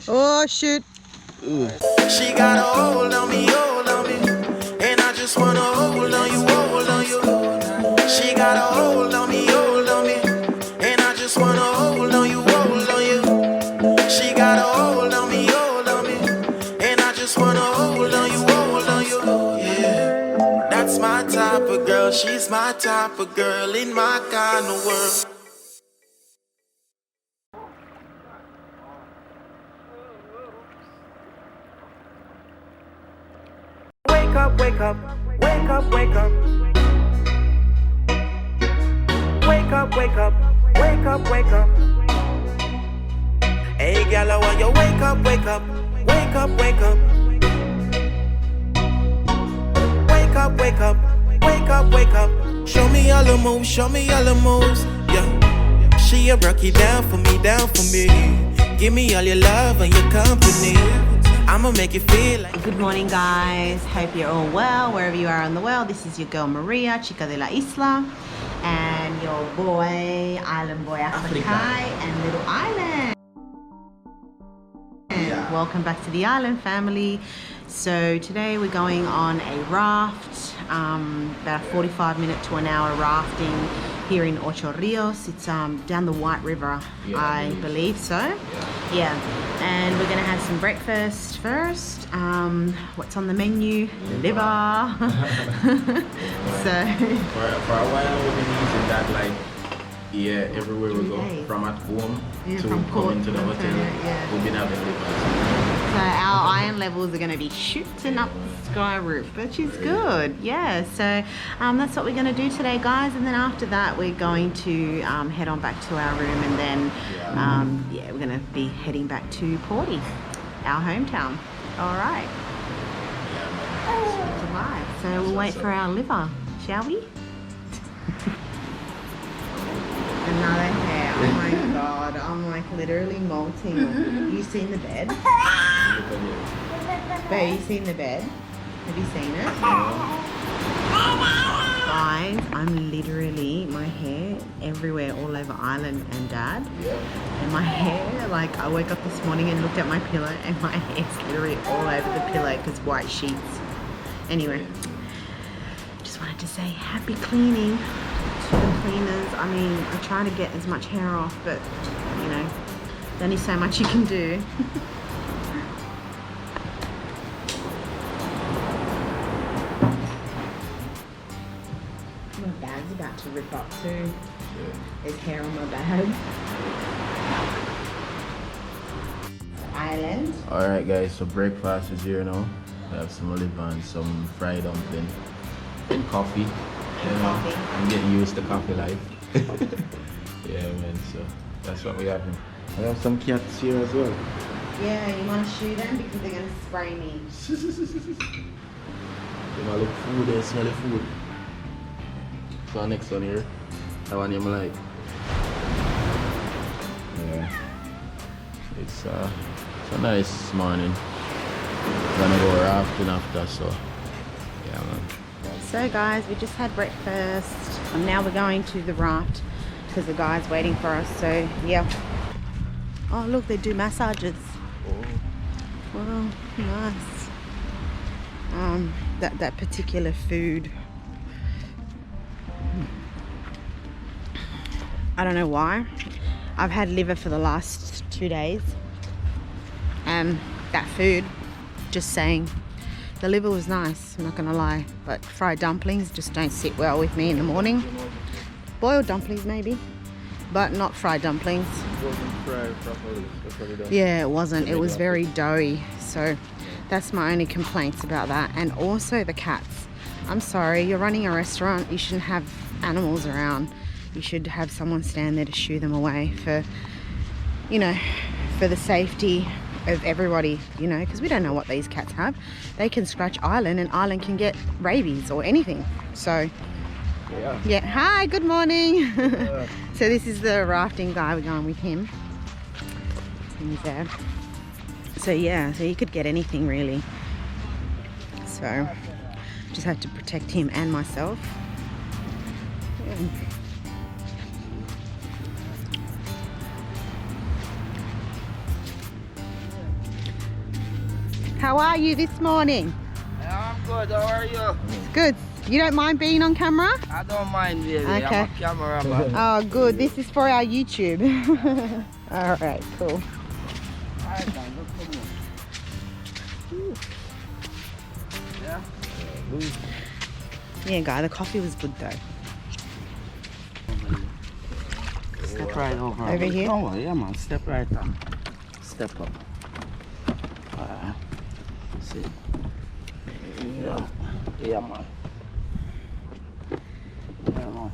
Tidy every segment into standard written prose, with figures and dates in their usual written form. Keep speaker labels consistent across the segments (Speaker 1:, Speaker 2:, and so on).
Speaker 1: Oh shoot.
Speaker 2: She got a hold on me, and I just wanna hold on you, hold on you. She got a hold on me, and I just wanna hold on you, hold on you. She got a hold on me, and I just wanna hold on you, hold on you. Yeah, that's my type of girl, she's my type of girl in my kind of world. Wake up, wake up, wake up, wake up. Wake up, wake up, wake up, wake up. Hey, girl, I want you wake up, wake up, wake up, wake up. Wake up, wake up, wake up, wake up. Show me all the moves, show me all the moves. Yeah, she a broke it down for me, down for me. Give me all your love and your company. I'ma make you feel like.
Speaker 1: Good morning, guys. Hope you're all well wherever you are in the world. This is your girl Maria, Chica de la Isla, and your boy, Island Boy Africa and Little Island. Yeah. Welcome back to the Island family. So today we're going on a raft, about a 45-minute to an hour rafting here in Ocho Rios. It's down the White River, I believe so. Yeah, and we're gonna have some breakfast first. What's on the menu? Liver. So
Speaker 3: for a while we've been using that, like, everywhere we go, from at home to coming to the hotel, we've been having liver.
Speaker 1: So our iron levels are going to be shooting up the sky roof, which is good. Yeah, so that's what we're going to do today, guys. And then after that, we're going to head on back to our room, and then we're going to be heading back to Porty, our hometown. All right. So we'll wait for our liver, shall we? Another hair. Oh my god, I'm like literally molting. You seen the bed? Babe, you seen the bed? Have you seen it? Guys, I'm literally, my hair everywhere, all over Island and Dad. And my hair, like, I woke up this morning and looked at my pillow and my hair's literally all over the pillow because white sheets. Anyway, just wanted to say happy cleaning to the cleaners. I mean, I try to get as much hair off, but you know, there's only so much you can do. My bag's about to rip up too. There's hair on my bag. Island.
Speaker 3: Alright guys, so breakfast is here now. I have some olive and some fried dumpling and coffee. I'm getting used to coffee life. Yeah, man, so that's what we have. I have some cats here as well.
Speaker 1: Yeah, you want to shoot them because they're going to spray me.
Speaker 3: You know, look food, they smell the food. So next one here, that one you like. Yeah, it's a nice morning. Gonna go rafting after, so yeah, man.
Speaker 1: So guys, we just had breakfast and now we're going to the raft because the guy's waiting for us. So yeah. Oh look, they do massages. Wow, nice. That particular food, I don't know why. I've had liver for the last 2 days. That food, just saying. The liver was nice, I'm not gonna lie, but fried dumplings just don't sit well with me in the morning. Boiled dumplings maybe, but not fried dumplings.
Speaker 3: It wasn't fried properly.
Speaker 1: Yeah, it wasn't. It was very doughy, so that's my only complaints about that. And also the cats. I'm sorry, you're running a restaurant, you shouldn't have animals around. You should have someone stand there to shoo them away for, you know, for the safety of everybody, you know, because we don't know what these cats have. They can scratch Island and Island can get rabies or anything. So yeah, hi, good morning. So this is the rafting guy, we're going with him. He's there. So yeah, so you could get anything really. So just have to protect him and myself. Yeah. How are you this morning?
Speaker 4: Yeah, I'm good. How are you?
Speaker 1: Good. You don't mind being on camera?
Speaker 4: I don't mind, baby.
Speaker 1: Okay.
Speaker 4: I'm a cameraman.
Speaker 1: Oh, good. This is for our YouTube. All right, cool.
Speaker 4: Alright, then, look for me. Yeah?
Speaker 1: Yeah, guy, the coffee was good though.
Speaker 4: Step right over.
Speaker 1: Over here?
Speaker 4: Oh, yeah, man. Step right on. Step up. See? Yeah. Yeah, man. Yeah, man.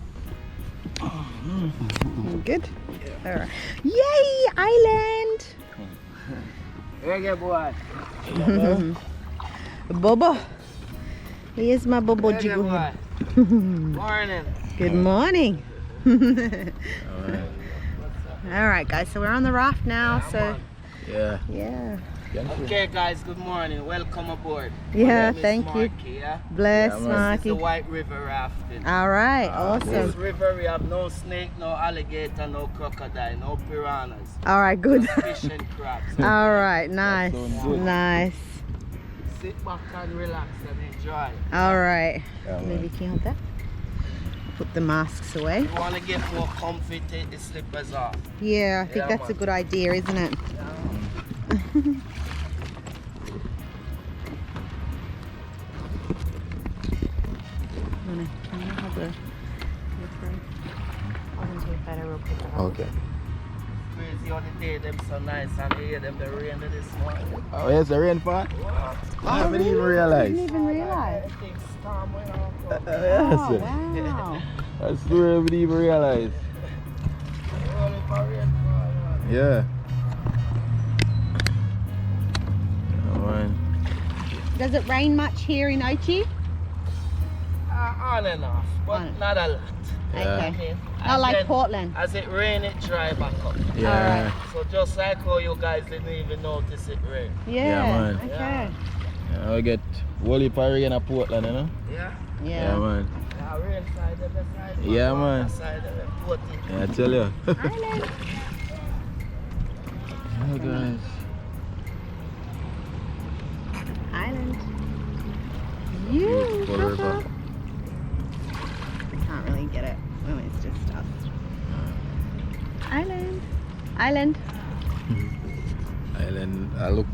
Speaker 1: Good? All right. Yay, island!
Speaker 4: Here you go, boy.
Speaker 1: Bobo. Here's my Bobo
Speaker 4: Here you go,
Speaker 1: jiggle.
Speaker 4: boy. Morning.
Speaker 1: Good morning. All right, guys, so we're on the raft now, so
Speaker 3: Yeah.
Speaker 1: yeah.
Speaker 4: Okay, guys, good morning. Welcome aboard.
Speaker 1: Yeah,
Speaker 4: My name is
Speaker 1: thank you.
Speaker 4: Marky, yeah?
Speaker 1: Bless,
Speaker 3: Yeah, man.
Speaker 4: This is the
Speaker 1: Marky.
Speaker 4: White River Rafting.
Speaker 1: All right,
Speaker 4: This
Speaker 1: awesome.
Speaker 4: river, we have no snake, no alligator, no crocodile, no piranhas.
Speaker 1: All right, good.
Speaker 4: Fish and crabs.
Speaker 1: All right, nice,
Speaker 3: sounds good.
Speaker 1: nice.
Speaker 4: Sit back and relax and enjoy.
Speaker 1: All right.
Speaker 3: Yeah,
Speaker 1: Maybe
Speaker 3: man.
Speaker 1: can you hold that? Put the masks away.
Speaker 4: You want to get more comfy, take the slippers off.
Speaker 1: Yeah, I think
Speaker 4: Yeah,
Speaker 1: that's a
Speaker 4: man.
Speaker 1: good idea, isn't it? Can you hold the phone? I'll take that real quick.
Speaker 3: Okay.
Speaker 4: Crazy on the day, them so nice and hear them the rain this morning.
Speaker 3: Oh, yes, the rain fall? I haven't even realized.
Speaker 1: Didn't even realize.
Speaker 4: I think storm went on.
Speaker 1: Oh, wow.
Speaker 3: I swear I haven't even realized.
Speaker 4: Only for rain fall, man.
Speaker 3: Yeah. Oh, man.
Speaker 1: Does it rain much here in Ochi?
Speaker 4: On and off, but
Speaker 1: On.
Speaker 4: not a lot.
Speaker 3: Yeah.
Speaker 4: I
Speaker 1: Okay.
Speaker 4: mean,
Speaker 1: Not
Speaker 4: and
Speaker 1: like
Speaker 4: then
Speaker 1: Portland.
Speaker 4: As it rain, it dry back up.
Speaker 3: Yeah.
Speaker 4: So just like how you guys didn't even notice it rain.
Speaker 1: Yeah,
Speaker 3: man.
Speaker 1: okay.
Speaker 3: Yeah, I get whole heap of rain at Portland, you know?
Speaker 4: Yeah.
Speaker 3: Yeah, man.
Speaker 4: Yeah, rain side, the side.
Speaker 3: Yeah,
Speaker 4: water
Speaker 3: man.
Speaker 4: Side, the port it.
Speaker 3: Yeah, I tell you.
Speaker 1: Island.
Speaker 3: Oh, guys.
Speaker 1: Island.
Speaker 3: Beautiful river.
Speaker 1: Can't really get it when it's just us. Island. Island.
Speaker 3: Island, I look.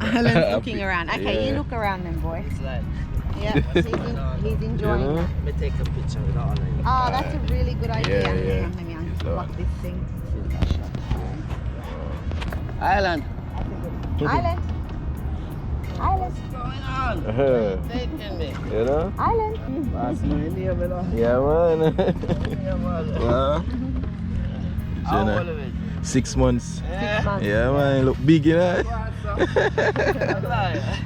Speaker 1: Island's looking around. Okay, you
Speaker 3: Yeah.
Speaker 1: look around then, boy.
Speaker 4: It's like,
Speaker 1: Yeah, he's enjoying
Speaker 3: You know?
Speaker 1: that.
Speaker 4: let me take a picture with all of you.
Speaker 1: Oh, that's a really good idea.
Speaker 3: Yeah, yeah.
Speaker 1: Hang on, let me unlock this thing.
Speaker 4: Island.
Speaker 1: Island. Island.
Speaker 4: What's going on? Taking me.
Speaker 3: You know?
Speaker 1: Island.
Speaker 4: Pass my name, you know.
Speaker 3: Yeah, man.
Speaker 4: Yeah, man.
Speaker 3: Yeah.
Speaker 4: How
Speaker 3: Jenna,
Speaker 4: old of it?
Speaker 3: 6 months.
Speaker 4: Yeah.
Speaker 1: months.
Speaker 3: Yeah, man. Look big, you know?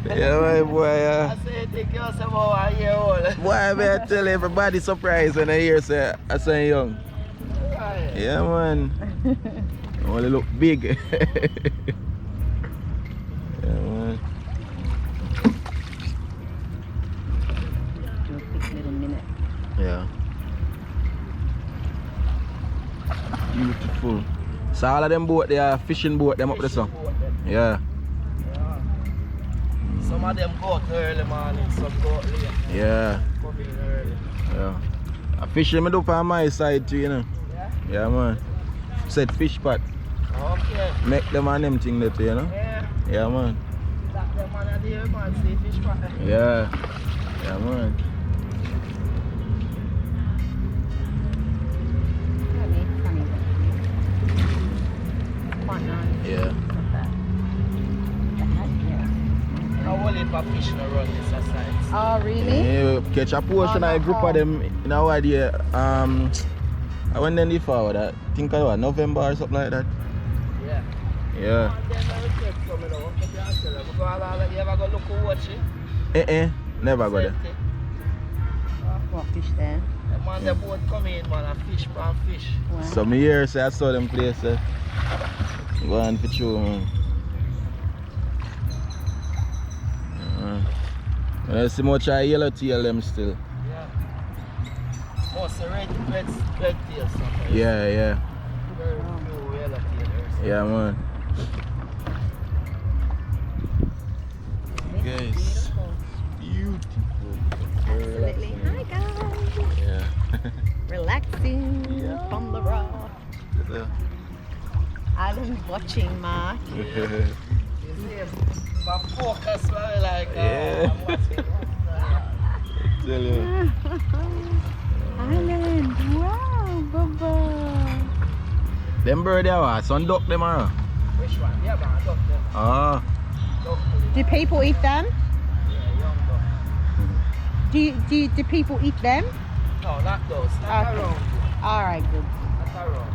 Speaker 3: Yeah, man, boy.
Speaker 4: I say, take you about a year old.
Speaker 3: Boy, I better tell everybody surprised when I hear say I say young. Yeah, man. Only look big. Yeah, man.
Speaker 1: Do a quick little minute.
Speaker 3: Yeah. Beautiful. So all of them boat, they are fishing boat, them up there, so. Yeah.
Speaker 4: Some of them go out early morning, some go out late.
Speaker 3: Yeah.
Speaker 4: Come in early.
Speaker 3: Yeah. I fishing me do on my side too, you know.
Speaker 4: Yeah?
Speaker 3: Yeah, man. Set fish pot.
Speaker 4: Okay.
Speaker 3: Make them and them thing that, you know.
Speaker 4: Yeah.
Speaker 3: Yeah, man.
Speaker 4: That the man at the man see fish pot.
Speaker 3: Yeah. Yeah, man.
Speaker 1: Quite nice.
Speaker 3: Yeah.
Speaker 1: Not bad.
Speaker 4: How will if a fish no run this aside?
Speaker 1: Oh, really?
Speaker 3: Yeah, catch a portion of a group of them in our idea. I went then the forward, I think I was November or something like that.
Speaker 4: Yeah.
Speaker 3: Yeah.
Speaker 4: And then I will take some of them up to the hotel. You ever go look who watch it?
Speaker 3: Never go there.
Speaker 1: What fish there?
Speaker 4: The man the boat come in, man, and fish pan fish.
Speaker 1: Wow.
Speaker 3: Some years say I saw them places. Go on for sure, man. I see much of yellow tail them still.
Speaker 4: Yeah. Most red tail sometimes.
Speaker 3: Yeah, yeah.
Speaker 4: Very few yellow tailers.
Speaker 3: Yeah, man.
Speaker 1: relaxing from the rock.
Speaker 3: Yeah.
Speaker 1: Alan's watching Mark.
Speaker 4: My focus, man, like,
Speaker 3: Yeah.
Speaker 4: I'm watching.
Speaker 3: Tell you.
Speaker 1: Alan, wow, Bubba.
Speaker 3: Them bird there are sun duck them are.
Speaker 4: Which one? Yeah, man, duck them.
Speaker 3: Ah.
Speaker 4: Duck,
Speaker 1: Do people eat them?
Speaker 4: yeah, young duck.
Speaker 1: Do people eat them?
Speaker 4: No, not those. Not
Speaker 1: Okay.
Speaker 4: around.
Speaker 1: All right, good.
Speaker 4: Not around.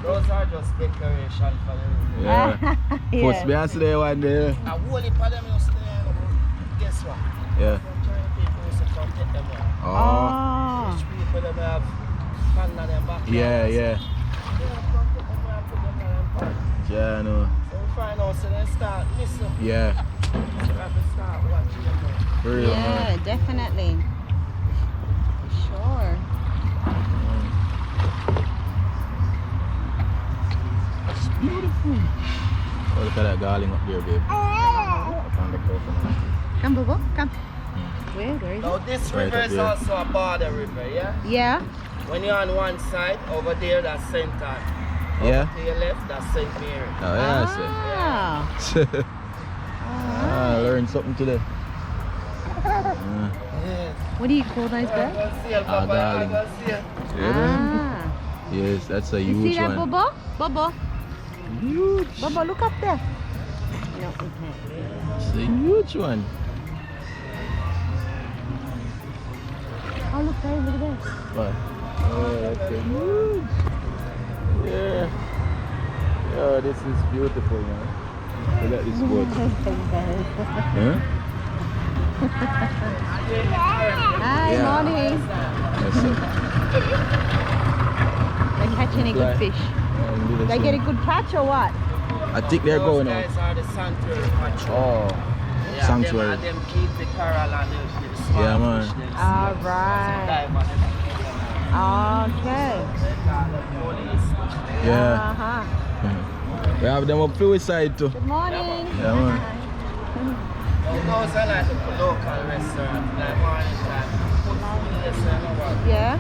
Speaker 4: Those are just decoration for the room.
Speaker 3: Yeah.
Speaker 1: Yeah.
Speaker 3: First me I see there one there.
Speaker 4: A whole heap of them used to guess what?
Speaker 3: Yeah.
Speaker 4: From China people used to come take them out.
Speaker 3: Oh.
Speaker 1: Oh.
Speaker 4: Rich people them have fun on their back.
Speaker 3: Yeah, yeah.
Speaker 4: They have come take them out, put them on them back.
Speaker 3: Yeah, I know.
Speaker 4: So we find out, so they start missing.
Speaker 3: Yeah.
Speaker 4: So we have to start watching them now.
Speaker 3: For real,
Speaker 1: Yeah,
Speaker 3: man.
Speaker 1: definitely. For sure.
Speaker 3: It's beautiful. Oh, look at that garling up there, babe. On the coconut.
Speaker 1: Come, Bubba, come. Where is
Speaker 4: Now
Speaker 1: it?
Speaker 4: this
Speaker 3: Right
Speaker 4: river
Speaker 3: up
Speaker 4: is
Speaker 3: there.
Speaker 4: also a border river, yeah?
Speaker 1: Yeah.
Speaker 4: When you're on one side, over there, that's St. Anne. Over
Speaker 3: Yeah.
Speaker 4: to your left, that's St. Mary.
Speaker 3: Oh, yeah,
Speaker 1: Ah.
Speaker 3: I see. I learned something today.
Speaker 4: Yes.
Speaker 1: What do you call those birds?
Speaker 3: darling.
Speaker 1: Ah.
Speaker 3: Yes, that's a
Speaker 1: You
Speaker 3: huge
Speaker 1: see that,
Speaker 3: one.
Speaker 1: Bubba? Bubba?
Speaker 3: Huge.
Speaker 1: Bubba, look up there. No, we can't.
Speaker 3: It's a huge one.
Speaker 1: Oh, look there, look there.
Speaker 3: What? Oh, that's a huge. Yeah. Oh, this is beautiful, man. Look at this boat. Huh?
Speaker 1: Hi,
Speaker 3: Yeah.
Speaker 1: morning.
Speaker 3: That's it.
Speaker 1: They're catching a good
Speaker 3: Fly.
Speaker 1: fish.
Speaker 3: And do the
Speaker 1: They get a
Speaker 3: same.
Speaker 1: good catch or what?
Speaker 3: I think they're
Speaker 4: Those
Speaker 3: going out.
Speaker 4: guys are the sanctuary patrol.
Speaker 3: Oh,
Speaker 4: Yeah,
Speaker 3: sanctuary.
Speaker 4: Them keep the coral and the small
Speaker 3: Yeah, man.
Speaker 4: fish. them
Speaker 1: All
Speaker 4: see.
Speaker 1: right.
Speaker 4: Dive on them, keep them out.
Speaker 1: Okay.
Speaker 4: They call them police.
Speaker 3: Yeah.
Speaker 1: Uh-huh.
Speaker 3: We have them up to side too.
Speaker 1: Good morning.
Speaker 3: Yeah, man.
Speaker 4: Those are like the local restaurants, like morning time. Put food in the same
Speaker 1: Yeah.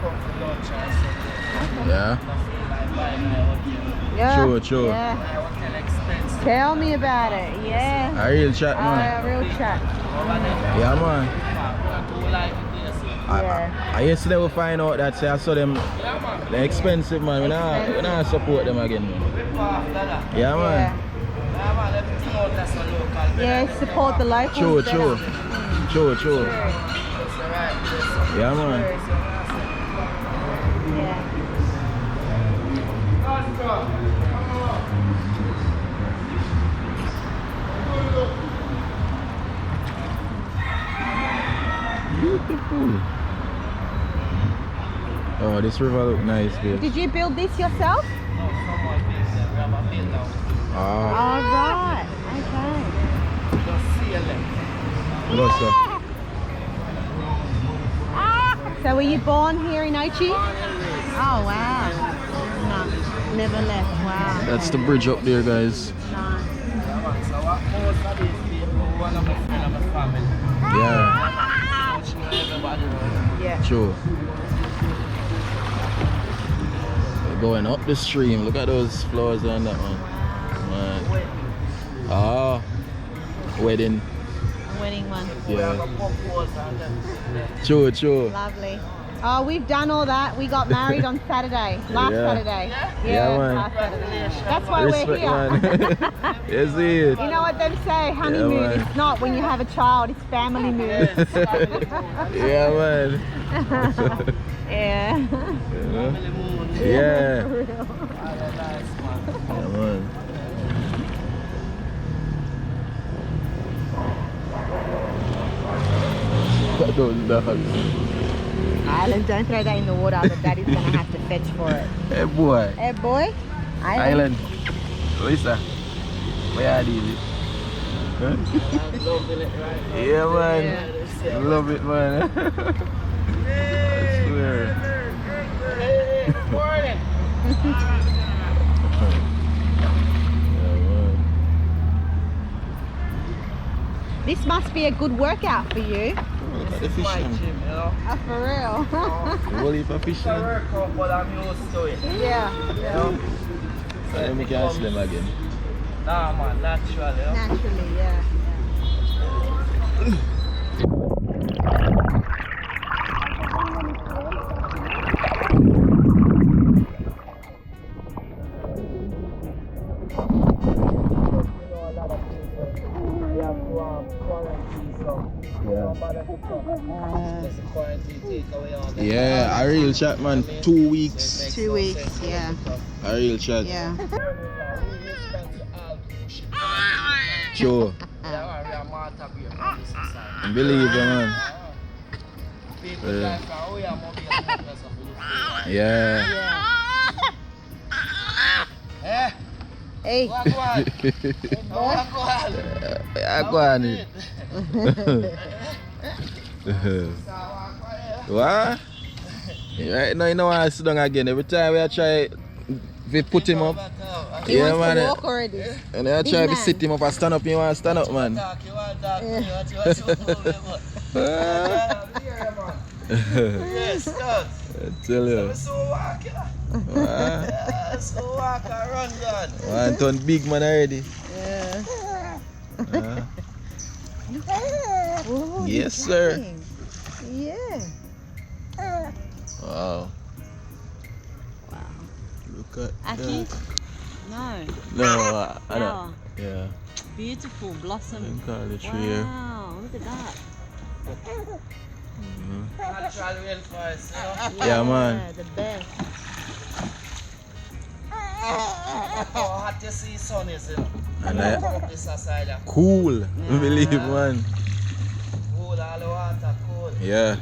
Speaker 4: come for lunch or something.
Speaker 3: Yeah.
Speaker 4: Nothing like buying my hotel.
Speaker 1: Yeah.
Speaker 3: True, true.
Speaker 1: Yeah.
Speaker 4: My hotel expensive.
Speaker 1: Tell me about it. Yeah.
Speaker 3: A real chat, man.
Speaker 1: Real chat.
Speaker 4: Over there,
Speaker 3: Yeah, man.
Speaker 4: who like it this?
Speaker 1: Yeah.
Speaker 3: I yesterday we find out that say I saw them
Speaker 4: Yeah, man.
Speaker 3: they're expensive, man. We not support them again.
Speaker 4: Rip off, dada.
Speaker 3: Yeah, man.
Speaker 4: Yeah, man, everything out that's a local.
Speaker 1: Yeah, support the locals.
Speaker 3: True,
Speaker 1: better.
Speaker 3: true. True, true.
Speaker 4: It's alright. It's
Speaker 3: Yeah, man.
Speaker 1: Yeah.
Speaker 3: Beautiful. Oh, this river look nice, babe.
Speaker 1: Did you build this yourself?
Speaker 4: No, someone built them. We have a build now.
Speaker 3: Ah,
Speaker 1: All right. Okay.
Speaker 4: Just seal them.
Speaker 3: what's up?
Speaker 1: So were you born here in Ochi?
Speaker 4: Born and raised.
Speaker 1: Oh wow. No, never left. Wow.
Speaker 3: That's the bridge up there, guys.
Speaker 1: Nice.
Speaker 4: Yeah, man. So what most of these people, one of my friends and my family.
Speaker 3: Yeah,
Speaker 4: Coach me, everybody knows.
Speaker 1: Yeah.
Speaker 3: true. We're going up the stream. Look at those flowers on that one. Man. Ah, wedding.
Speaker 1: Wedding one.
Speaker 4: We have
Speaker 3: Yeah,
Speaker 4: a purpose and them.
Speaker 3: true, true.
Speaker 1: Lovely. Oh, we've done all that. We got married on Saturday. Last
Speaker 3: Yeah.
Speaker 1: Saturday.
Speaker 3: Yeah, man.
Speaker 1: last Saturday. That's why
Speaker 3: Respect,
Speaker 1: we're here.
Speaker 3: man. Yes, it.
Speaker 1: You know what they say? Honeymoon
Speaker 3: man.
Speaker 1: is not when you have a child. It's family moon.
Speaker 3: Yeah, man.
Speaker 1: Yeah.
Speaker 4: Family moon.
Speaker 3: Yeah.
Speaker 1: For real.
Speaker 4: Nice, man.
Speaker 3: Yeah, man. Look at those dogs.
Speaker 1: Island, don't throw that in the water. The daddy's gonna have to fetch for it.
Speaker 3: Hey, boy.
Speaker 1: Hey, boy.
Speaker 3: Island. Lisa. Where are these? Huh?
Speaker 4: I'm loving it right now.
Speaker 3: Yeah, man.
Speaker 4: Yeah.
Speaker 3: Love it, man. I swear.
Speaker 4: Hey, morning.
Speaker 3: Yeah, man.
Speaker 1: This must be a good workout for you.
Speaker 3: Look at the
Speaker 4: This is
Speaker 3: fish.
Speaker 4: my
Speaker 3: man.
Speaker 4: gym. know?
Speaker 1: For real.
Speaker 3: What if I fish?
Speaker 4: It's a workout, but I'm used to it.
Speaker 1: Yeah.
Speaker 4: You know?
Speaker 3: So let me cancel them again.
Speaker 4: Nah, man, naturally. You know?
Speaker 1: Naturally, yeah.
Speaker 3: Yeah, a real chat, man. 2 weeks.
Speaker 1: 2 weeks, yeah.
Speaker 3: A real chat.
Speaker 1: Yeah.
Speaker 3: Sure. Believe it, man. Yeah.
Speaker 1: Hey.
Speaker 3: Go on. What? Right now, you know I sit down again. Every time we try to put him up.
Speaker 1: He
Speaker 3: Yeah,
Speaker 1: wants
Speaker 3: man.
Speaker 1: to walk already.
Speaker 3: And I try to sit him up and stand up. You want to stand up, man.
Speaker 4: Yes,
Speaker 3: I tell you.
Speaker 4: so walk, so walk and run, God.
Speaker 3: One turn big man already.
Speaker 1: Yeah. Oh,
Speaker 3: Yes,
Speaker 1: he's
Speaker 3: sir.
Speaker 1: trying. Yeah.
Speaker 3: Wow. Look at
Speaker 5: Aki?
Speaker 3: that.
Speaker 5: No.
Speaker 3: No, I
Speaker 5: Flower.
Speaker 3: don't. Yeah.
Speaker 5: Beautiful
Speaker 3: I
Speaker 5: blossom.
Speaker 3: can call it tree here.
Speaker 5: Wow, look at that.
Speaker 4: Natural rainforest, you know?
Speaker 3: Yeah, man.
Speaker 5: The best.
Speaker 4: How hot you see sun is, you know?
Speaker 3: And
Speaker 4: Up this side,
Speaker 3: cool. Believe, man.
Speaker 4: cool, all the water cool.
Speaker 3: Yeah.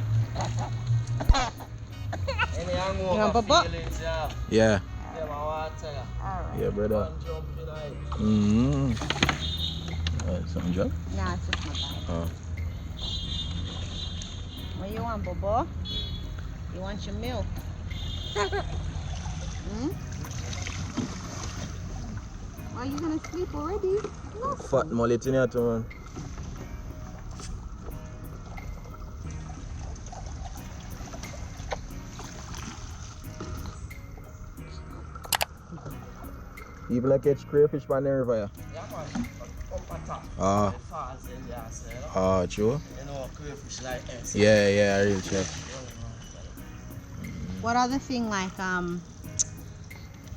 Speaker 4: Any
Speaker 1: You
Speaker 4: hangover
Speaker 1: want bubba?
Speaker 4: feelings, yeah.
Speaker 3: Yeah.
Speaker 4: Yeah, my water, yeah.
Speaker 3: Yeah, brother.
Speaker 4: One jump in it.
Speaker 3: Some job?
Speaker 1: Nah, it's just my bag.
Speaker 3: Oh.
Speaker 1: What you want, Bobo? You want your milk? Hmm? Are you gonna sleep already? No.
Speaker 3: Fat mullet in here too, man. People that catch crayfish by the river, yeah?
Speaker 4: Yeah, man. Up at top.
Speaker 3: Ah.
Speaker 4: The falls in there, so, you know?
Speaker 3: Ah, true?
Speaker 4: You know, crayfish like this.
Speaker 3: Yeah, real chef.
Speaker 5: What other thing like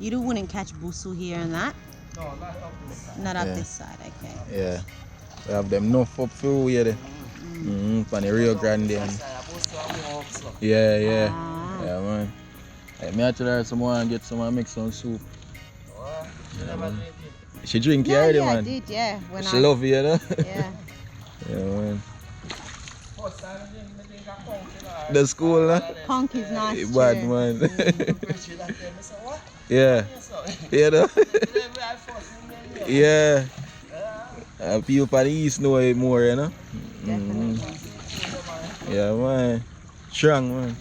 Speaker 5: you wouldn't catch busu here and that?
Speaker 4: No, not up this side.
Speaker 5: Not up
Speaker 3: Yeah.
Speaker 5: this side, okay.
Speaker 3: Yeah. We have them enough up through here. From the Rio Grande. And... Yeah.
Speaker 5: Ah.
Speaker 3: Yeah, man. Hey, me actually heard someone get some and make some soup.
Speaker 4: Yeah,
Speaker 3: man. She drink it
Speaker 1: Yeah,
Speaker 3: already,
Speaker 1: yeah, I
Speaker 3: man.
Speaker 1: did, yeah. When
Speaker 3: She love you, you know?
Speaker 1: Yeah.
Speaker 3: Yeah, man.
Speaker 4: First time I think I conk,
Speaker 3: The school, huh?
Speaker 1: Conk is nice too.
Speaker 3: Bad, man.
Speaker 4: What?
Speaker 3: Yeah. Yeah, no? Yeah. People from the east know it more, you know?
Speaker 1: Definitely.
Speaker 3: Yeah, man. Strong, man.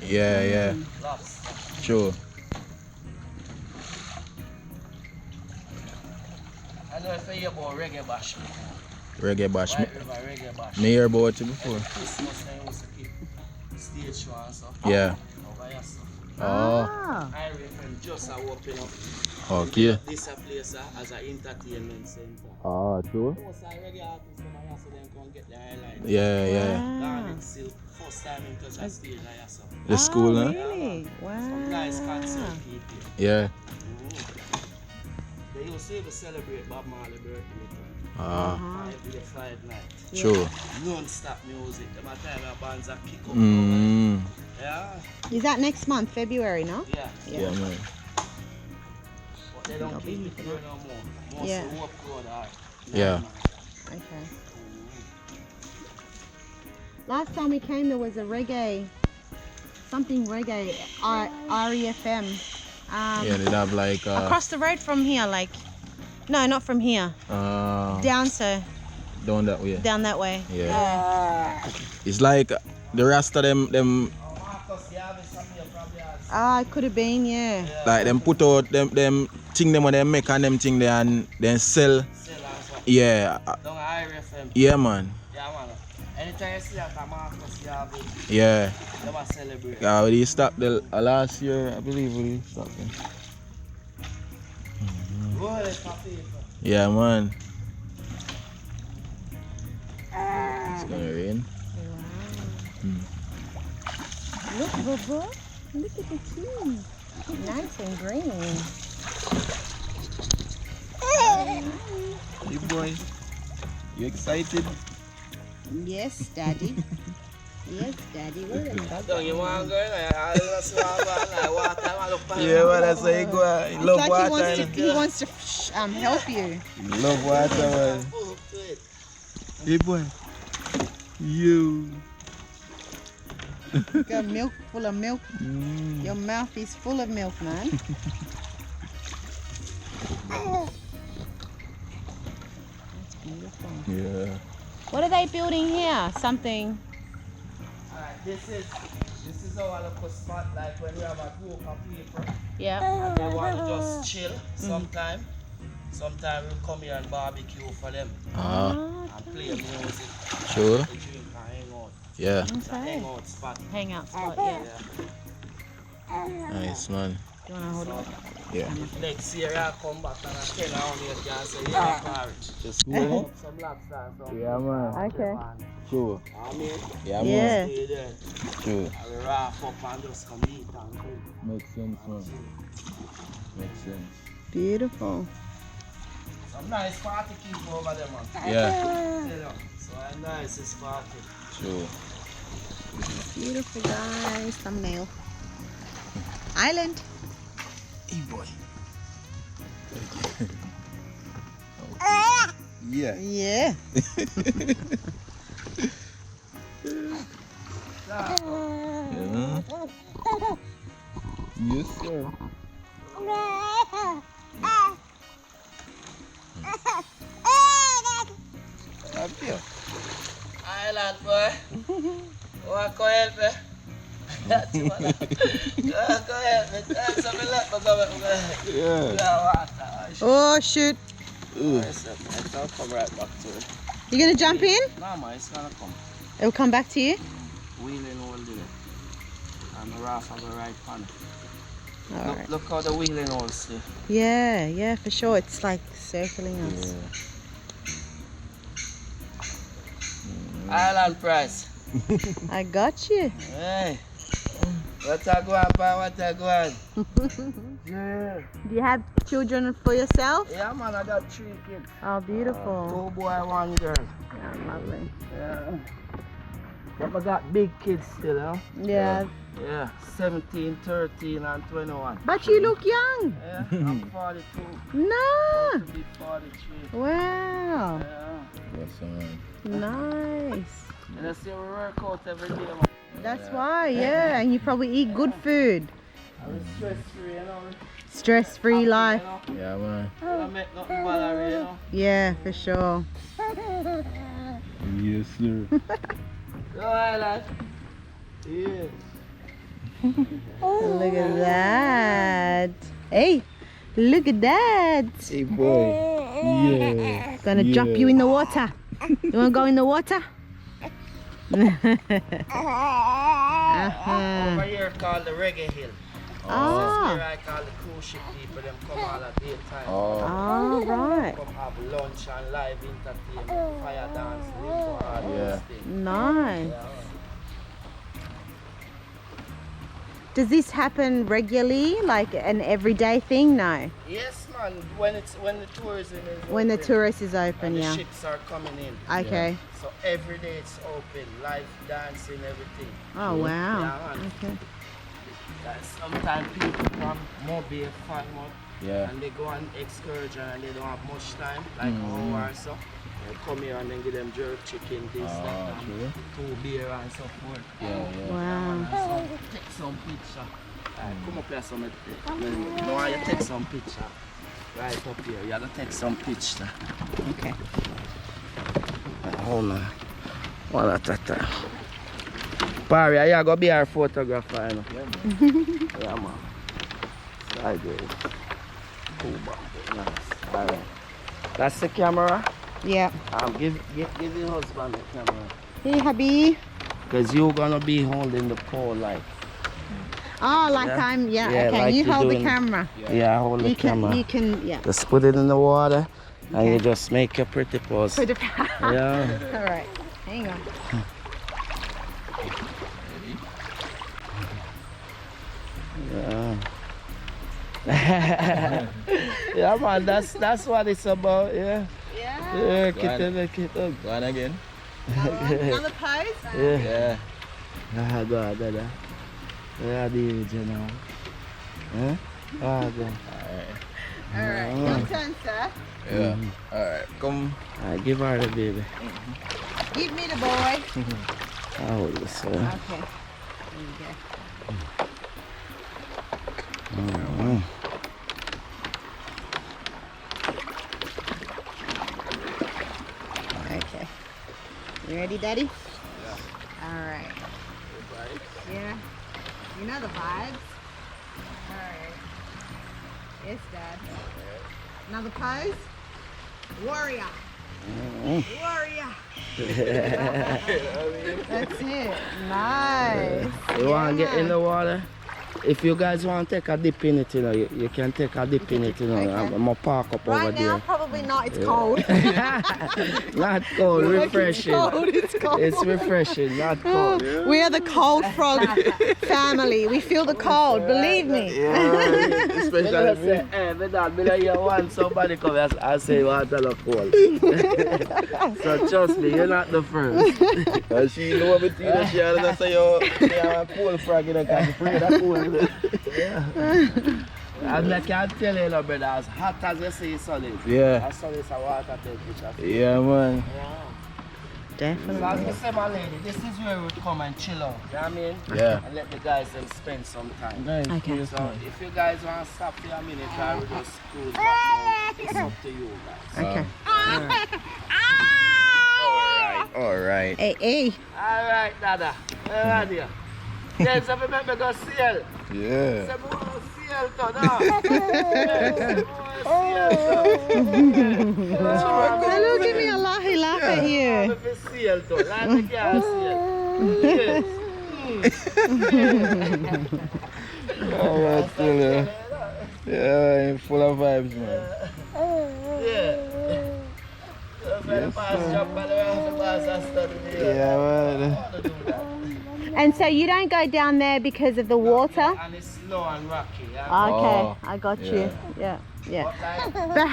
Speaker 3: Yeah. Sure.
Speaker 4: I know if you hear about reggae bash.
Speaker 3: Reggae bash.
Speaker 4: White River reggae bash.
Speaker 3: Me hear about it before.
Speaker 4: Christmas they used to keep stage show and stuff.
Speaker 3: Yeah.
Speaker 4: Over here stuff.
Speaker 3: Oh.
Speaker 1: Ah.
Speaker 4: I reckon just a open up
Speaker 3: Okay.
Speaker 4: this a place as an entertainment center.
Speaker 3: Ah, true.
Speaker 4: Most of the reggae artists from here so them can get the highlight.
Speaker 3: Yeah.
Speaker 4: Garnet Silk, first time in touch a stage like that. So.
Speaker 3: The school, huh?
Speaker 1: Really? Wow.
Speaker 4: Some guys concert people.
Speaker 3: Yeah.
Speaker 4: They used to even celebrate Bob Marley birthday.
Speaker 3: Ah,
Speaker 4: Every Friday night.
Speaker 3: true.
Speaker 4: Non-stop music. Them a time our bands are kick up. Yeah.
Speaker 1: Is that next month, February, no?
Speaker 4: Yeah.
Speaker 3: Yeah, man.
Speaker 4: But they don't keep it here no more. Most
Speaker 1: Yeah.
Speaker 4: of the work road are.
Speaker 3: Yeah.
Speaker 1: Okay. Last time we came, there was a reggae, something reggae, REFM.
Speaker 3: Yeah, they'd have like
Speaker 5: Across the road from here, like no, not from here. Down
Speaker 3: down that way.
Speaker 5: down that way.
Speaker 3: Yeah. It's like the rest of them
Speaker 4: Marcus, you have something you probably has.
Speaker 1: Ah, it could have been, yeah.
Speaker 3: like them put out them thing them when they make and them thing there and then sell.
Speaker 4: Sell as well.
Speaker 3: Yeah.
Speaker 4: Down at IRFM.
Speaker 3: Yeah, man.
Speaker 4: Yeah, man. Anytime you see that, Marcus, you have it.
Speaker 3: Yeah.
Speaker 4: You must celebrate.
Speaker 3: Yeah, we stopped the last year, I believe we stopped there.
Speaker 4: Roll it for people.
Speaker 3: Yeah, man. It's gonna rain.
Speaker 5: Look, Bobo. Look at the tree. Nice and green.
Speaker 3: Hey boy, you excited?
Speaker 5: Yes, Daddy. Yes, Daddy.
Speaker 4: Don't you want to go in there? I just want to go water. I look for
Speaker 3: Yeah, man, that's how you go. You
Speaker 5: It's
Speaker 3: love
Speaker 5: like
Speaker 3: water.
Speaker 5: he wants to help you.
Speaker 3: You love water, man. Hey boy, you.
Speaker 5: Got milk, full of milk. Your mouth is full of milk, man. That's beautiful.
Speaker 3: Yeah.
Speaker 5: What are they building here? Something.
Speaker 4: Alright, this is our local spot, like when we have a group of people
Speaker 5: Yeah.
Speaker 4: and they want to just chill sometime. Sometime we come here and barbecue for them and play music,
Speaker 3: Sure.
Speaker 4: drink and hang out.
Speaker 3: Yeah.
Speaker 4: It's a hangout spot.
Speaker 5: Hangout spot, yeah.
Speaker 3: Nice, man.
Speaker 5: Do you want to hold it?
Speaker 3: Yeah.
Speaker 4: Next year I come back and I tell how you can say yeah, porridge.
Speaker 3: Just cool.
Speaker 4: Some lobster and some
Speaker 3: Yeah, man.
Speaker 5: Okay.
Speaker 3: Sure.
Speaker 4: I mean,
Speaker 3: Yeah,
Speaker 5: Yeah.
Speaker 4: stay there.
Speaker 3: Sure.
Speaker 4: I will wrap up and just come eat and drink.
Speaker 3: Makes sense, man. Makes sense.
Speaker 5: Beautiful.
Speaker 4: Some nice party keep over there, man.
Speaker 3: Yeah.
Speaker 4: You know, so a nice this party.
Speaker 3: Sure.
Speaker 5: Beautiful, guys. Thumbnail. Island.
Speaker 3: Hey boy. Yeah.
Speaker 5: Yeah.
Speaker 3: Yeah. Yes, sir. Up here.
Speaker 4: Island boy. Want to help me? Go help me. Tell some let me go.
Speaker 3: Yeah.
Speaker 5: Oh, shoot.
Speaker 4: I'll come right back to it.
Speaker 5: You going to jump in?
Speaker 4: No, man, it's gonna come.
Speaker 5: It'll come back to you?
Speaker 4: Wheeling holding it. And the raft have a right pan.
Speaker 5: All right.
Speaker 4: Look how the wheeling holds stay.
Speaker 5: Yeah, yeah, for sure. It's like circling us.
Speaker 4: Island price.
Speaker 5: I got you.
Speaker 4: Hey. What a go on, pa? What a go on? Yeah.
Speaker 5: Do you have children for yourself?
Speaker 4: Yeah, man, I got 3 kids.
Speaker 5: Oh, beautiful.
Speaker 4: 2 boy, 1 girl.
Speaker 5: Yeah, lovely.
Speaker 4: Yeah. But I got big kids still, huh?
Speaker 5: Yeah.
Speaker 4: Yeah, 17, 13, and 21.
Speaker 5: But you look young.
Speaker 4: Yeah, I'm 42.
Speaker 5: No.
Speaker 4: About to be 43.
Speaker 5: Wow.
Speaker 4: Yeah.
Speaker 3: What's on?
Speaker 5: Nice.
Speaker 4: And I see we work out every day, man.
Speaker 5: That's why, yeah. And you probably eat good food.
Speaker 4: I'm stress-free, you know.
Speaker 5: Stress-free life.
Speaker 4: You know?
Speaker 3: Yeah, man.
Speaker 4: I don't make nothing bother, you know.
Speaker 5: Yeah, for sure.
Speaker 3: Yes, sir.
Speaker 4: Go Island. Yeah.
Speaker 5: Look at that. Hey, look at that.
Speaker 3: Hey, boy. Yeah.
Speaker 5: Gonna drop you in the water. You wanna go in the water?
Speaker 4: Over here called the Reggae Hill. This is
Speaker 5: Ah.
Speaker 4: where I call the cruise ship people, them come all at daytime.
Speaker 3: Oh.
Speaker 5: All right.
Speaker 4: Come have lunch and live entertainment, fire dance, all
Speaker 3: Yeah.
Speaker 4: those things.
Speaker 5: Nice.
Speaker 4: Yeah.
Speaker 5: Does this happen regularly, like an everyday thing? No.
Speaker 4: Yes, man. When the tourism is
Speaker 5: When the
Speaker 4: open
Speaker 5: tourist is open,
Speaker 4: and the
Speaker 5: yeah.
Speaker 4: ships are coming in.
Speaker 5: Okay.
Speaker 4: So every day it's open, live dancing, everything.
Speaker 5: Oh wow.
Speaker 4: Yeah, man.
Speaker 5: Okay.
Speaker 4: Sometimes people from Mobile, Fatmouth,
Speaker 3: Yeah.
Speaker 4: and they go on excursion and they don't have much time, like an hour or so. They come here and then give them jerk chicken, this, that,
Speaker 3: true.
Speaker 4: and 2 beer and so forth.
Speaker 3: Yeah, yeah.
Speaker 5: Wow.
Speaker 4: And so take some picture. Come up here, some. No, you take some picture. Right up here, you have to take some picture.
Speaker 5: Okay.
Speaker 4: Hold on. What at that? Barry, you go be our photographer, you know. Yeah, man. Sideways. Cool, man. Nice. Alright. That's the camera.
Speaker 1: Yeah.
Speaker 4: Give your husband the camera.
Speaker 1: Hey, hubby.
Speaker 4: Because you're gonna be holding the pole like.
Speaker 1: Oh, like
Speaker 4: Yeah.
Speaker 1: yeah,
Speaker 4: Yeah,
Speaker 1: okay.
Speaker 4: like
Speaker 1: You
Speaker 4: you're
Speaker 1: hold the
Speaker 4: doing-
Speaker 1: camera.
Speaker 4: Yeah, hold the camera.
Speaker 1: You can, yeah.
Speaker 4: Just put it in the water and
Speaker 1: Okay.
Speaker 4: you just make a pretty pose.
Speaker 1: Put it
Speaker 4: Yeah.
Speaker 1: All right. Hang on.
Speaker 4: Yeah. Yeah, man, that's what it's about, yeah.
Speaker 1: Yeah.
Speaker 4: Yeah,
Speaker 3: Go
Speaker 4: get
Speaker 3: on.
Speaker 4: it up.
Speaker 3: Go on again.
Speaker 1: Another pose.
Speaker 4: Yeah.
Speaker 3: Yeah.
Speaker 4: Ah, go on, dada. Yeah, the general. Huh? Ah, go on.
Speaker 1: All right. Your turn, sir.
Speaker 3: Yeah. Alright, come.
Speaker 4: Alright, give her the baby.
Speaker 1: Give me the boy.
Speaker 4: I'll hold this, sir.
Speaker 1: Okay. There you go. Okay. You ready, Daddy? Yeah. All right. Yeah. You know the vibes. All right. Yes, Dad. Another pose. Warrior. Warrior. That's it. Nice.
Speaker 4: You want to get in the water? If you guys want to take a dip in it, you know, you can take a dip in it, you know.
Speaker 1: Okay.
Speaker 4: I'm going to park up over
Speaker 1: Right now,
Speaker 4: there.
Speaker 1: probably not. It's cold.
Speaker 4: Not cold, refreshing.
Speaker 1: It's cold.
Speaker 4: It's refreshing, not cold.
Speaker 1: We are the cold frog family. We feel the cold, believe me.
Speaker 4: Especially say, hey, me dad, me like you want somebody come and say you want to look cold. So trust me, you're not the first.
Speaker 3: And she know me too, that she had say you are a cool frog in the country, afraid of cold.
Speaker 4: And I can tell you, no, brother, as hot as you see solid.
Speaker 3: Yeah.
Speaker 4: As solid as a water temperature.
Speaker 3: Yeah, man.
Speaker 1: Definitely.
Speaker 4: So as you say, my lady, this is where we come and chill out. You know what I mean?
Speaker 3: Yeah.
Speaker 4: And let the guys them spend some time.
Speaker 1: Okay.
Speaker 4: So if you guys want to stop for a minute, I will just cruise back home. It's up to you guys.
Speaker 1: Okay.
Speaker 3: Alright.
Speaker 1: Hey, hey.
Speaker 4: Alright, Dada. Where are you? Yes, I remember go sail.
Speaker 3: Yeah.
Speaker 4: Say, "Boy, sail to now." Yes, boy, sail to.
Speaker 1: Hello, give me a laugh, he laugh at you.
Speaker 4: I'm a sail to. Like the girl sail. Yes.
Speaker 3: Alright, still there. Yeah, full of vibes, man.
Speaker 4: Yeah. Very fast jump, by the way, the boss has studied here.
Speaker 3: Yeah, man.
Speaker 4: I want to do that.
Speaker 1: And so you don't go down there because of the water?
Speaker 4: And it's slow and rocky. Yeah?
Speaker 1: Okay,
Speaker 3: Oh,
Speaker 1: I got
Speaker 3: yeah.
Speaker 1: you. Yeah, yeah.
Speaker 4: But like,
Speaker 1: But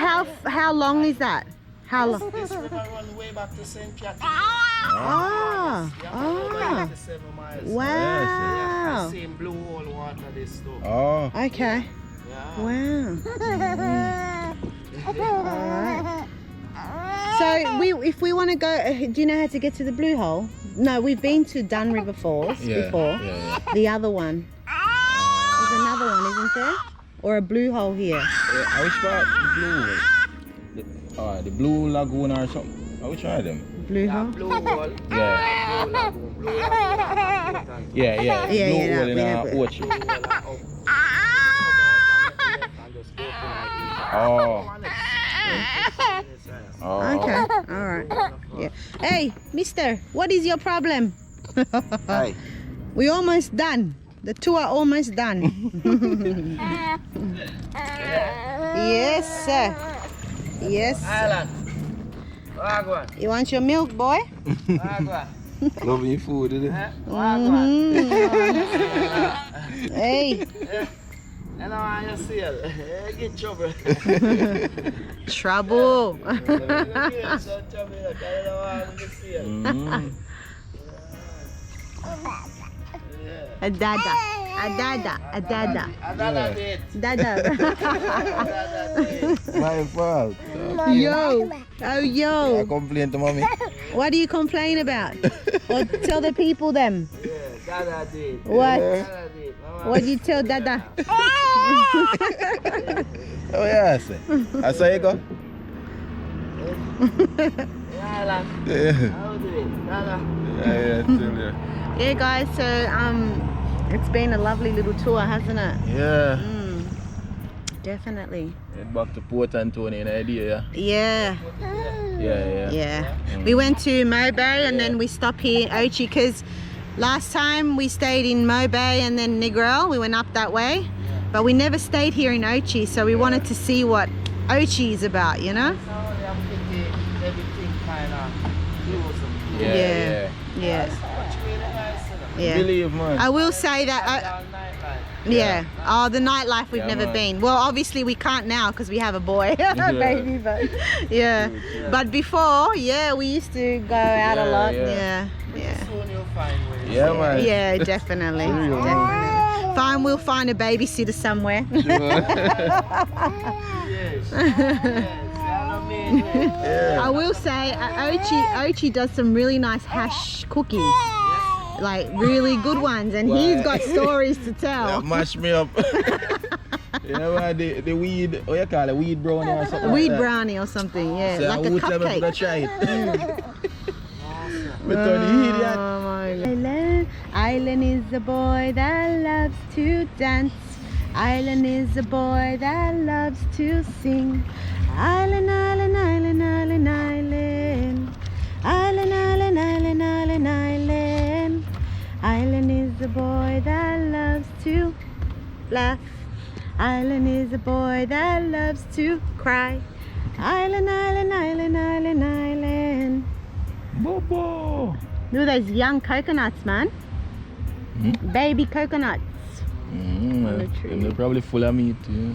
Speaker 1: how long is that? How long?
Speaker 4: this river run way back to St. Catherine.
Speaker 1: Ah,
Speaker 4: Yeah,
Speaker 1: ah,
Speaker 4: 97 miles.
Speaker 1: wow.
Speaker 4: And same blue hole water this too.
Speaker 3: Oh.
Speaker 1: Okay,
Speaker 4: Yeah.
Speaker 1: wow. Alright. So if we want to go, do you know how to get to the Blue Hole? No, we've been to Dun River Falls before.
Speaker 3: Yeah.
Speaker 1: The other one. There's another one, isn't there? Or a Blue Hole here.
Speaker 3: I wish part the blue lagoon or something. I wish try them.
Speaker 1: Blue
Speaker 4: Yeah,
Speaker 1: Hole?
Speaker 4: blue hole.
Speaker 3: Yeah.
Speaker 4: Blue lagoon. Blue lagoon.
Speaker 3: Yeah.
Speaker 1: Yeah,
Speaker 3: Blue
Speaker 1: yeah,
Speaker 3: hole in
Speaker 1: yeah, but-
Speaker 3: Ocho.
Speaker 4: Blue hole and up. And just go for like
Speaker 3: Oh.
Speaker 1: Okay, alright. Yeah. Hey, mister, what is your problem?
Speaker 3: Hi.
Speaker 1: We're almost done. The tour almost done. Yes, sir. Yes.
Speaker 4: Island. Wagwan.
Speaker 1: You want your milk, boy?
Speaker 4: Wagwan.
Speaker 3: Loving your food, is it?
Speaker 4: Wagwan.
Speaker 1: Mhm. Hey,
Speaker 4: And I want you sail. Get trouble.
Speaker 1: trouble.
Speaker 3: Mm.
Speaker 1: A dada. A dada. A dada.
Speaker 4: Another date.
Speaker 1: Dada.
Speaker 4: Another date.
Speaker 3: My fault.
Speaker 1: Yo. Oh,
Speaker 3: I
Speaker 1: yo.
Speaker 3: complain to mommy.
Speaker 1: What do you complain about? Or tell the people them.
Speaker 4: Yeah, Dada date.
Speaker 1: What?
Speaker 4: Dada date.
Speaker 1: What do you tell Dada?
Speaker 3: Oh yeah, I say. I say you go.
Speaker 4: Island.
Speaker 3: Yeah.
Speaker 4: How do it? Dada.
Speaker 3: Yeah, still there.
Speaker 1: Yeah, guys. So it's been a lovely little tour, hasn't it?
Speaker 3: Yeah.
Speaker 1: Definitely.
Speaker 3: Head back to Port Antonio in idea, yeah.
Speaker 1: Yeah. Yeah. We went to Mo Bay and then we stopped here in Ochi because last time we stayed in Mo Bay and then Negril. We went up that way. But we never stayed here in Ochi, so we wanted to see what Ochi is about, you know? Yeah.
Speaker 3: Believe, man.
Speaker 1: I will say that oh, the nightlife we've never been. Well, obviously we can't now because we have a boy, baby, but but before, we used to go out a lot. Yeah,
Speaker 3: man.
Speaker 1: Yeah, definitely. Fine, we'll find a babysitter somewhere. I will say Ochi does some really nice hash cookies, like really good ones, and he's got stories to tell.
Speaker 3: That mashed me up. Man, the weed, what you call it, weed brownie or something.
Speaker 1: Weed
Speaker 3: like that.
Speaker 1: brownie or something,
Speaker 3: So
Speaker 1: like a cupcake.
Speaker 3: I try it.
Speaker 1: Oh my God. Island is a boy that loves to dance. Island is a boy that loves to sing. Island, island, island, island, island. Island, island, island, island, island. Island is a boy that loves to laugh. Island is a boy that loves to cry. Island, island, island, island, island.
Speaker 3: Bobo.
Speaker 1: Look at those young coconuts, man. Baby coconuts.
Speaker 3: They're probably full of meat. Yeah.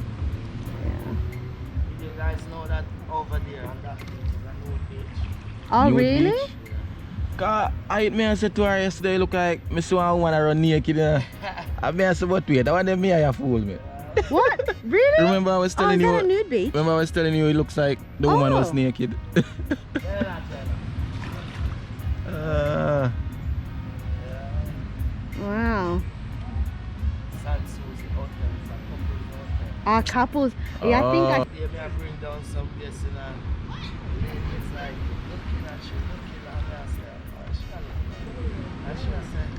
Speaker 4: You guys know that over there on that nude beach.
Speaker 1: Oh,
Speaker 3: Nude
Speaker 1: really?
Speaker 3: beach? Cause I said to her yesterday, look like me saw a woman run naked. I said, but wait, that one them me, you fool me.
Speaker 1: What? Really?
Speaker 3: Remember I was telling
Speaker 1: is
Speaker 3: you.
Speaker 1: that a nude beach?
Speaker 3: Remember I was telling you it looks like the woman was naked.
Speaker 1: Wow. Our couples. Yeah, I think I.
Speaker 4: Yeah, may I bring down some guests in and it's like looking at you, and I said, oh, she said,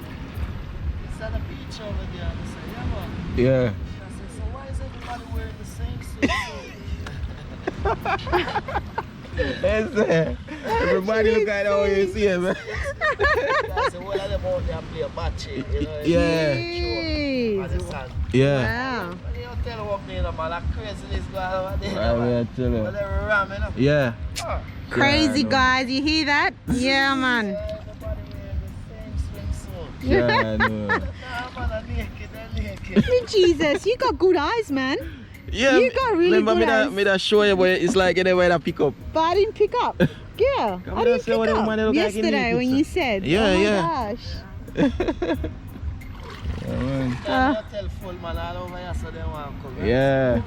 Speaker 4: it's at a beach over there. And I said, yeah, man.
Speaker 3: Yeah.
Speaker 4: I said, so why is everybody wearing the same suit?
Speaker 3: Everybody look at how you see it, man.
Speaker 4: I said, well, I'm out there and play a batch, you know?
Speaker 1: Jeez.
Speaker 3: Yeah.
Speaker 1: Wow.
Speaker 4: You don't tell what me, man, that craziness going on over there.
Speaker 3: I tell you.
Speaker 4: But they were ramming up.
Speaker 3: Yeah.
Speaker 1: Crazy
Speaker 3: I know.
Speaker 1: guys, you hear that? Yeah, man.
Speaker 4: Everybody wearing the same swimsuit.
Speaker 3: Yeah, I know.
Speaker 4: Nah, man, they're naked.
Speaker 1: Jesus, you got good eyes, man.
Speaker 3: Yeah,
Speaker 1: You got really
Speaker 3: remember
Speaker 1: good eyes.
Speaker 3: me that show you, but it's like anywhere that pick up.
Speaker 1: But I didn't pick up. Yeah,
Speaker 3: Come
Speaker 1: I
Speaker 3: on,
Speaker 1: didn't
Speaker 3: say
Speaker 1: pick
Speaker 3: what the woman
Speaker 1: up
Speaker 3: look like in
Speaker 1: yesterday
Speaker 3: naked,
Speaker 1: when
Speaker 3: sir.
Speaker 1: you said.
Speaker 3: Yeah,
Speaker 1: oh my
Speaker 3: yeah.
Speaker 1: gosh.
Speaker 3: Yeah, man.
Speaker 4: Tell full man all over here so they want to come.
Speaker 3: Yeah.
Speaker 4: No.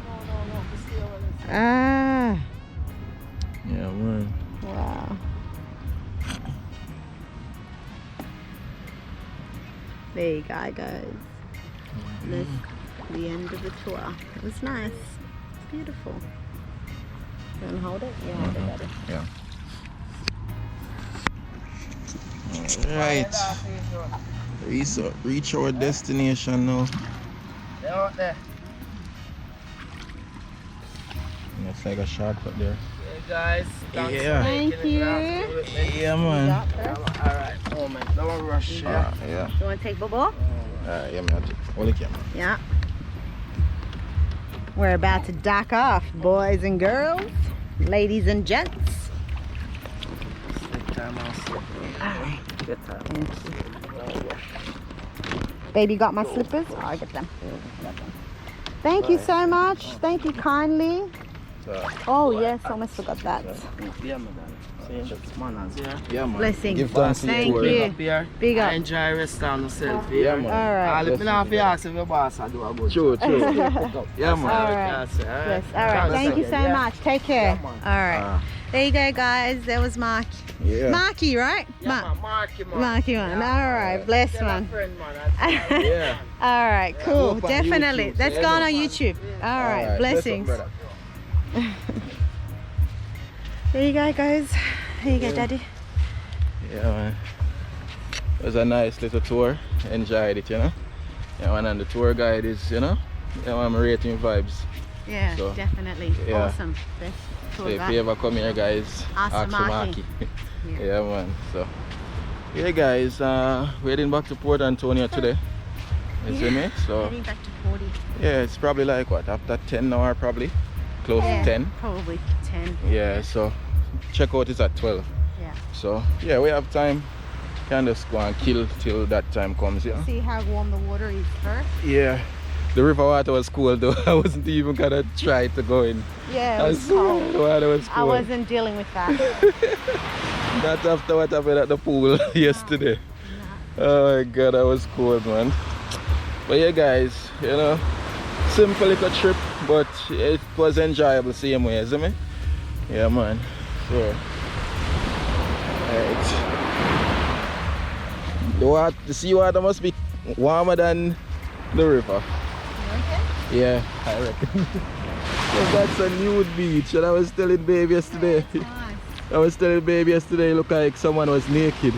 Speaker 4: We see over there.
Speaker 1: Ah,
Speaker 3: Yeah, man.
Speaker 1: wow. There you go, guys. That's the end of the tour. It was nice. It's beautiful. You want to hold it? Yeah, hold it better.
Speaker 3: Yeah. Reach our destination now.
Speaker 4: They're out there.
Speaker 3: It's like a shortcut there.
Speaker 4: Hey guys. Thanks
Speaker 3: Yeah.
Speaker 4: for making
Speaker 1: Thank
Speaker 4: it
Speaker 1: you.
Speaker 4: grafting with me.
Speaker 3: Yeah, man.
Speaker 4: Alright, moment. Don't rush. Yeah.
Speaker 3: Yeah.
Speaker 1: You want to take Bobo?
Speaker 3: Yeah, man. Hold the camera.
Speaker 1: Yeah. We're about to dock off, boys and girls, ladies and gents.
Speaker 4: Take time out. Good time.
Speaker 1: Baby got my slippers? Oh, I get them. Thank you so much. Thank you kindly. Oh yes, almost forgot that.
Speaker 4: Yeah, man. See, manners, yeah.
Speaker 3: Yeah, man.
Speaker 1: Blessings.
Speaker 3: Give thanks to
Speaker 1: Thank
Speaker 3: tour,
Speaker 1: you.
Speaker 3: know.
Speaker 4: Up here.
Speaker 1: Big up.
Speaker 4: I enjoy rest on myself here.
Speaker 3: Yeah, man.
Speaker 1: All right.
Speaker 4: If I have to ask if your boss I do a good
Speaker 3: True. Yeah,
Speaker 1: All
Speaker 3: man.
Speaker 1: right. Yes. All right.
Speaker 4: Thanks
Speaker 1: Thank you so
Speaker 4: again, yeah.
Speaker 1: much. Take care.
Speaker 4: Yeah, man.
Speaker 1: All right. There you go, guys. There was Marky.
Speaker 3: Yeah.
Speaker 1: Marky, right?
Speaker 4: Yeah, man. Marky, man.
Speaker 1: Marky one.
Speaker 4: Yeah,
Speaker 1: All right.
Speaker 4: man.
Speaker 1: Bless
Speaker 4: Tell a
Speaker 1: one.
Speaker 4: friend, man.
Speaker 3: Yeah.
Speaker 1: All right. Cool.
Speaker 3: Hope on
Speaker 1: Definitely.
Speaker 3: YouTube,
Speaker 1: Let's
Speaker 3: yeah,
Speaker 1: go on
Speaker 3: man.
Speaker 1: YouTube. All right.
Speaker 3: Alright,
Speaker 1: Blessings.
Speaker 3: bless up, brother.
Speaker 1: There you go, guys. Here you go, Daddy.
Speaker 3: Yeah, man. It was a nice little tour. Enjoyed it, you know. Yeah, man, and the tour guide is, you know, yeah, man, I'm rating vibes.
Speaker 1: Yeah,
Speaker 3: So,
Speaker 1: definitely.
Speaker 3: yeah.
Speaker 1: Awesome. Best
Speaker 3: So
Speaker 1: tour
Speaker 3: if
Speaker 1: guide.
Speaker 3: you ever come here, guys,
Speaker 1: Ask
Speaker 3: ask for
Speaker 1: Marky.
Speaker 3: Marky.
Speaker 1: Yeah.
Speaker 3: Yeah, man. So, yeah, guys, we're heading back to Port Antonio today. You see me? So,
Speaker 1: Heading back to 40.
Speaker 3: yeah, it's probably like what, after 10 hour, probably close
Speaker 1: Yeah,
Speaker 3: to 10.
Speaker 1: probably 10.
Speaker 3: Yeah, so checkout is at 12.
Speaker 1: Yeah.
Speaker 3: So, yeah, we have time. Can just go and kill till that time comes, yeah.
Speaker 1: See how warm the water is first?
Speaker 3: Yeah, the river water was cold though. I wasn't even gonna try to go in.
Speaker 1: Yeah,
Speaker 3: I
Speaker 1: it was
Speaker 3: swear
Speaker 1: cold.
Speaker 3: the water was
Speaker 1: I
Speaker 3: cold.
Speaker 1: wasn't dealing with that.
Speaker 3: Not after what happened at the pool yesterday. Oh my god, that was cold, man. But yeah, guys, you know, simple little trip, but it was enjoyable same way, isn't it? Yeah, man. So, right. The seawater must be warmer than the river. Yeah, I reckon. So that's a nude beach, and I was telling Babe yesterday.
Speaker 1: Nice.
Speaker 3: I was telling Babe yesterday, look like someone was naked.